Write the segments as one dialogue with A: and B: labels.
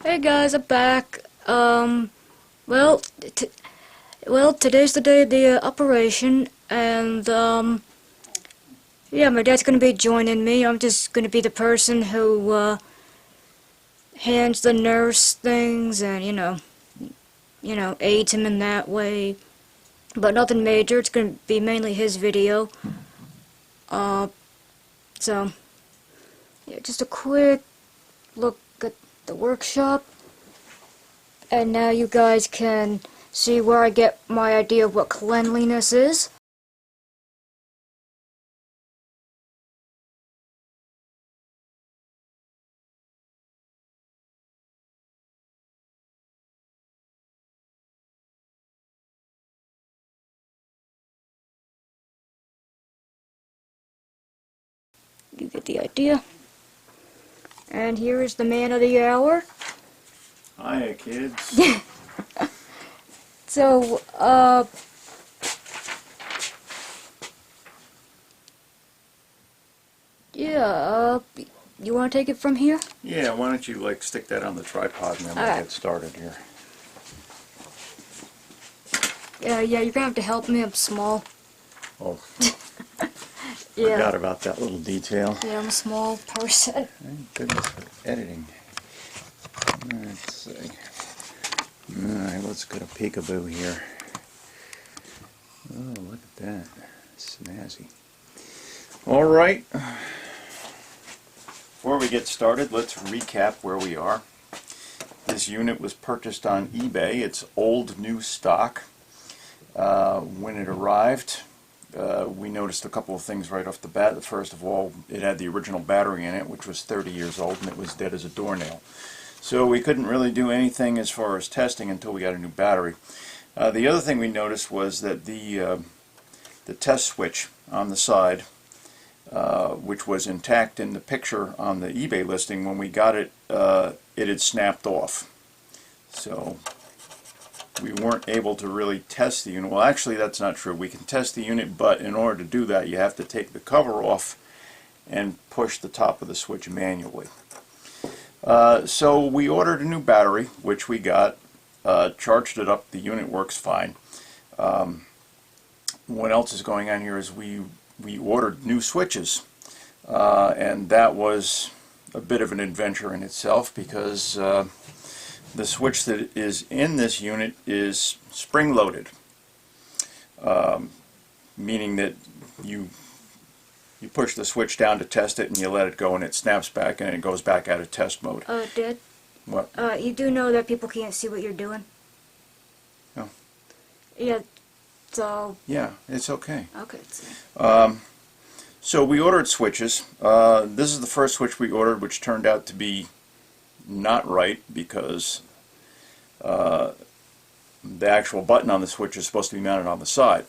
A: Hey guys, I'm back. Well, today's the day of the operation, and yeah, my dad's gonna be joining me. I'm just gonna be the person who hands the nurse things and aids him in that way. But nothing major. It's gonna be mainly his video. Uh, so yeah, just a quick look at the workshop. And now you guys can see where I get my idea of what cleanliness is. You get the idea. And here is the man of the hour.
B: Hiya, kids.
A: So, yeah, you want to take it from here?
B: Yeah, why don't you stick that on the tripod and then we'll get started here.
A: Yeah, you're gonna have to help me. I'm small.
B: Oh,
A: Yeah.
B: forgot about that little detail.
A: Yeah, I'm a small person.
B: Thank goodness for editing. Let's see. Alright, let's get a peekaboo here. Oh, look at that. Snazzy. Alright. Before we get started, let's recap where we are. This unit was purchased on eBay. It's old new stock. When it arrived, we noticed a couple of things right off the bat. First of all, it had the original battery in it, which was 30 years old, and it was dead as a doornail. So we couldn't really do anything as far as testing until we got a new battery. The other thing we noticed was that the test switch on the side, which was intact in the picture on the eBay listing, when we got it, it had snapped off. So we weren't able to really test the unit. Well, actually, that's not true. We can test the unit, but in order to do that, you have to take the cover off and push the top of the switch manually. So we ordered a new battery, which we got, charged it up. The unit works fine. What else is going on here is we ordered new switches, and that was a bit of an adventure in itself because the switch that is in this unit is spring-loaded, meaning that you push the switch down to test it and you let it go and it snaps back and it goes back out of test mode.
A: Dad?
B: What?
A: You do know that people can't see what you're doing?
B: No.
A: Yeah, so...
B: Yeah, it's okay.
A: Okay.
B: So we ordered switches. This is the first switch we ordered, which turned out to be not right because the actual button on the switch is supposed to be mounted on the side.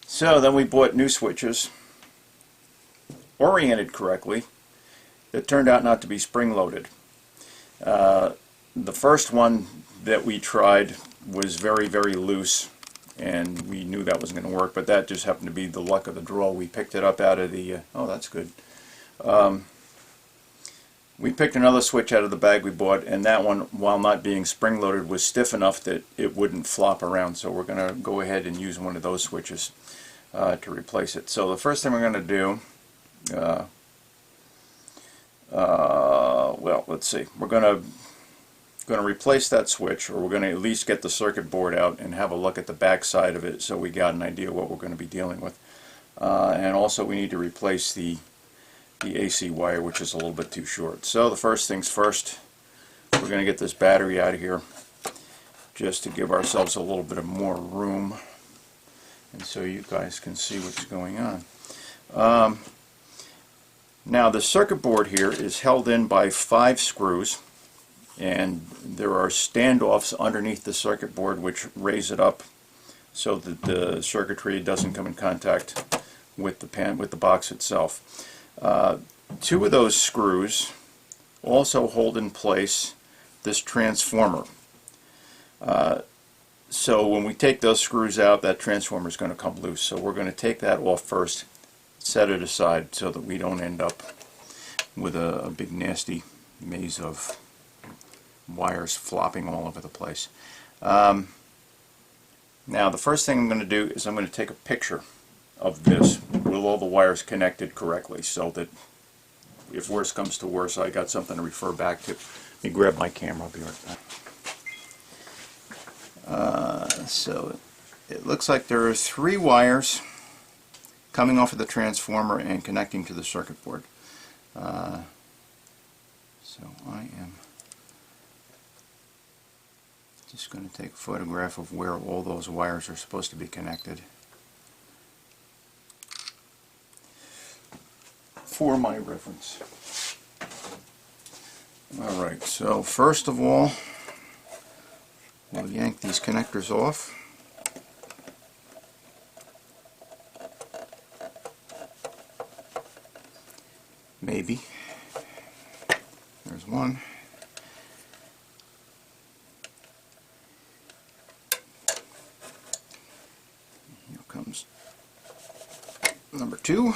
B: So then we bought new switches, oriented correctly, that turned out not to be spring-loaded. The first one that we tried was very, very loose, and we knew that wasn't going to work, but that just happened to be the luck of the draw. We picked it up out of the... oh, that's good. We picked another switch out of the bag we bought, and that one, while not being spring-loaded, was stiff enough that it wouldn't flop around, so we're going to go ahead and use one of those switches to replace it. So the first thing we're going to do, well, let's see, we're going to replace that switch, or we're going to at least get the circuit board out and have a look at the back side of it so we got an idea what we're going to be dealing with. And also we need to replace the AC wire, which is a little bit too short. So the first things first, we're going to get this battery out of here just to give ourselves a little bit of more room and so you guys can see what's going on. Now the circuit board here is held in by 5 screws, and there are standoffs underneath the circuit board which raise it up so that the circuitry doesn't come in contact with the box itself. 2 of those screws also hold in place this transformer. So when we take those screws out, that transformer is going to come loose. So we're going to take that off first, set it aside so that we don't end up with a big nasty maze of wires flopping all over the place. Now the first thing I'm going to do is I'm going to take a picture of this with all the wires connected correctly, so that if worse comes to worse, I got something to refer back to. Let me grab my camera. I'll be right back. So it looks like there are 3 wires coming off of the transformer and connecting to the circuit board. So I am just going to take a photograph of where all those wires are supposed to be connected for my reference. Alright, so first of all, we'll yank these connectors off. Maybe. There's one. Here comes number 2.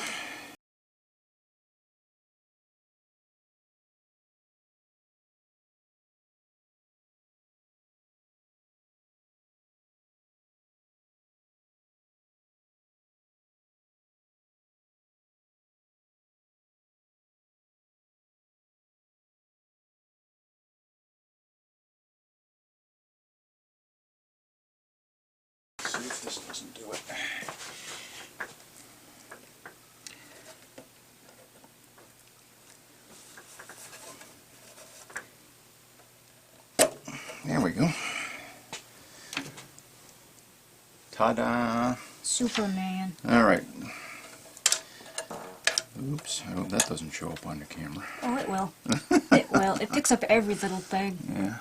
B: See if this doesn't do it. There we go. Ta-da!
A: Superman.
B: Alright. Oops, I hope that doesn't show up on the camera.
A: Oh, it will. It will. It picks up every little thing.
B: Yeah.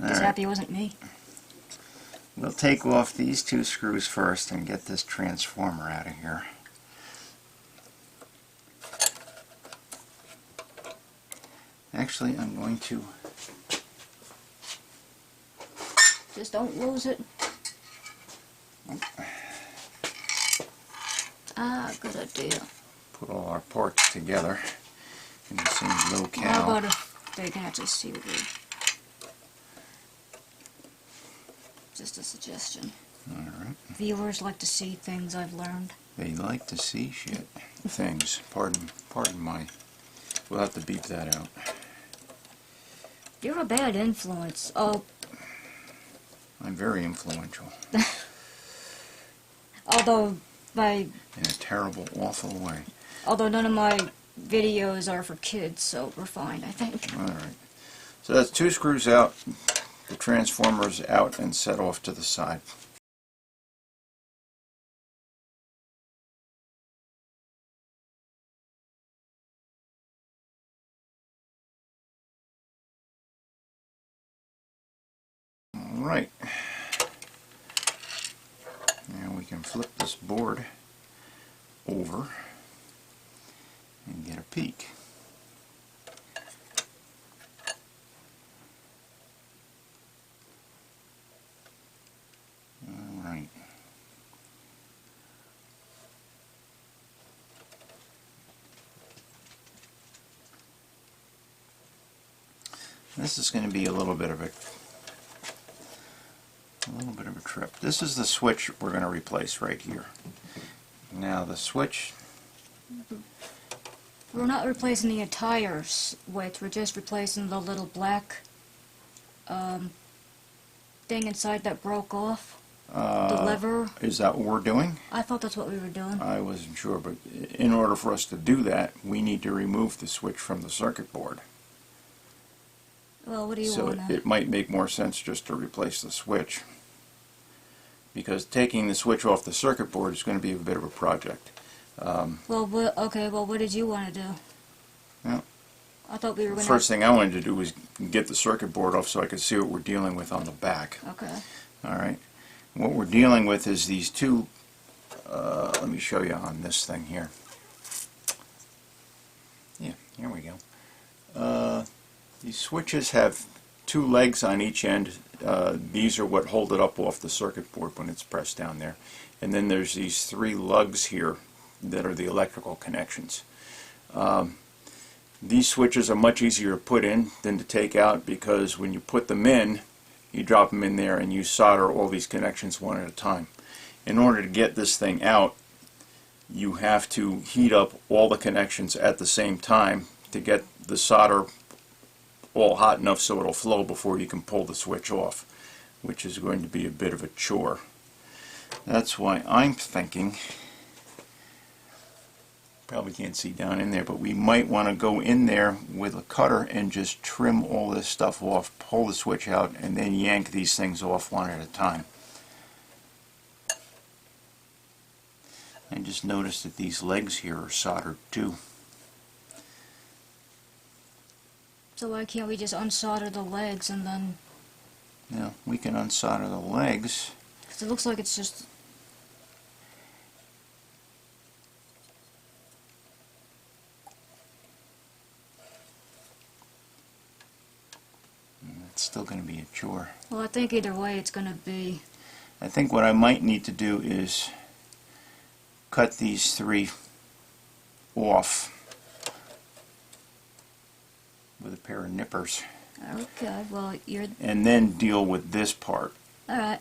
A: Just happy it wasn't me.
B: We'll take off these 2 screws first and get this transformer out of here. Actually, I'm going to...
A: Just don't lose it. Ah, good idea.
B: Put all our parts together in the same locale.
A: How about if they can actually see what we... Just a suggestion.
B: Alright.
A: Viewers like to see things I've learned.
B: They like to see shit. Things. Pardon my... We'll have to beep that out.
A: You're a bad influence. Oh,
B: I'm very influential.
A: although my...
B: In a terrible, awful way.
A: Although none of my videos are for kids, so we're fine, I think.
B: Alright. So that's 2 screws out. The transformer's out and set off to the side. Alright. Now we can flip this board over and get a peek. Alright. This is going to be a little bit of a trip. This is the switch we're going to replace right here. Now the switch,
A: We're not replacing the entire switch, we're just replacing the little black thing inside that broke off. The lever.
B: is that what we're doing?
A: I thought that's what we were doing.
B: I wasn't sure, but in order for us to do that, we need to remove the switch from the circuit board.
A: Well, what do you
B: So
A: want
B: it might make more sense just to replace the switch, because taking the switch off the circuit board is going to be a bit of a project.
A: Well, okay, well, what did you want to do?
B: Well,
A: I thought we were going to...
B: first thing I wanted to do was get the circuit board off so I could see what we're dealing with on the back.
A: Okay.
B: Alright. What we're dealing with is these 2, let me show you on this thing here. Yeah, here we go. These switches have 2 legs on each end. These are what hold it up off the circuit board when it's pressed down there. And then there's these 3 lugs here that are the electrical connections. These switches are much easier to put in than to take out, because when you put them in, you drop them in there and you solder all these connections one at a time. In order to get this thing out, you have to heat up all the connections at the same time to get the solder all hot enough so it'll flow before you can pull the switch off, which is going to be a bit of a chore. That's why I'm thinking, probably can't see down in there, but we might want to go in there with a cutter and just trim all this stuff off, pull the switch out, and then yank these things off one at a time. I just noticed that these legs here are soldered too.
A: So why can't we just unsolder the legs and then...
B: Now, we can unsolder the legs.
A: 'Cause it looks like it's just...
B: It's still going to be a chore.
A: Well, I think either way it's going to be...
B: I think what I might need to do is cut these three off with a pair of nippers.
A: Okay, well, you're...
B: And then deal with this part.
A: Alright.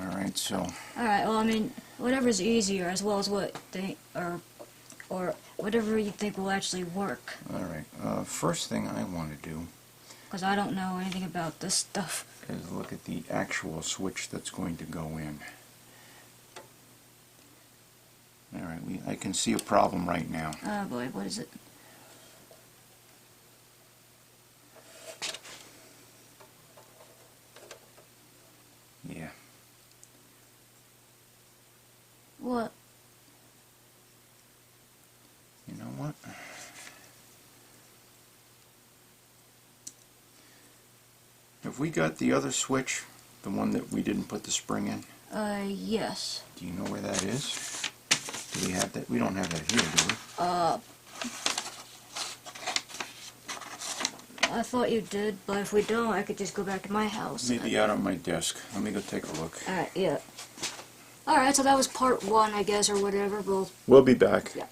B: Alright, so...
A: Alright, well, I mean, whatever's easier, as well as what they... Or whatever you think will actually work.
B: Alright, first thing I want to do...
A: Because I don't know anything about this stuff.
B: ...is look at the actual switch that's going to go in. Alright, I can see a problem right now.
A: Oh boy, what is it?
B: Yeah.
A: What?
B: You know what? Have we got the other switch? The one that we didn't put the spring in?
A: Yes.
B: Do you know where that is? Do we have that? We don't have that here, do we?
A: I thought you did, but if we don't, I could just go back to my house.
B: Maybe out on my desk. Let me go take a look.
A: Alright, yeah. Alright, so that was part one, I guess, or whatever.
B: We'll be back.
A: Yeah.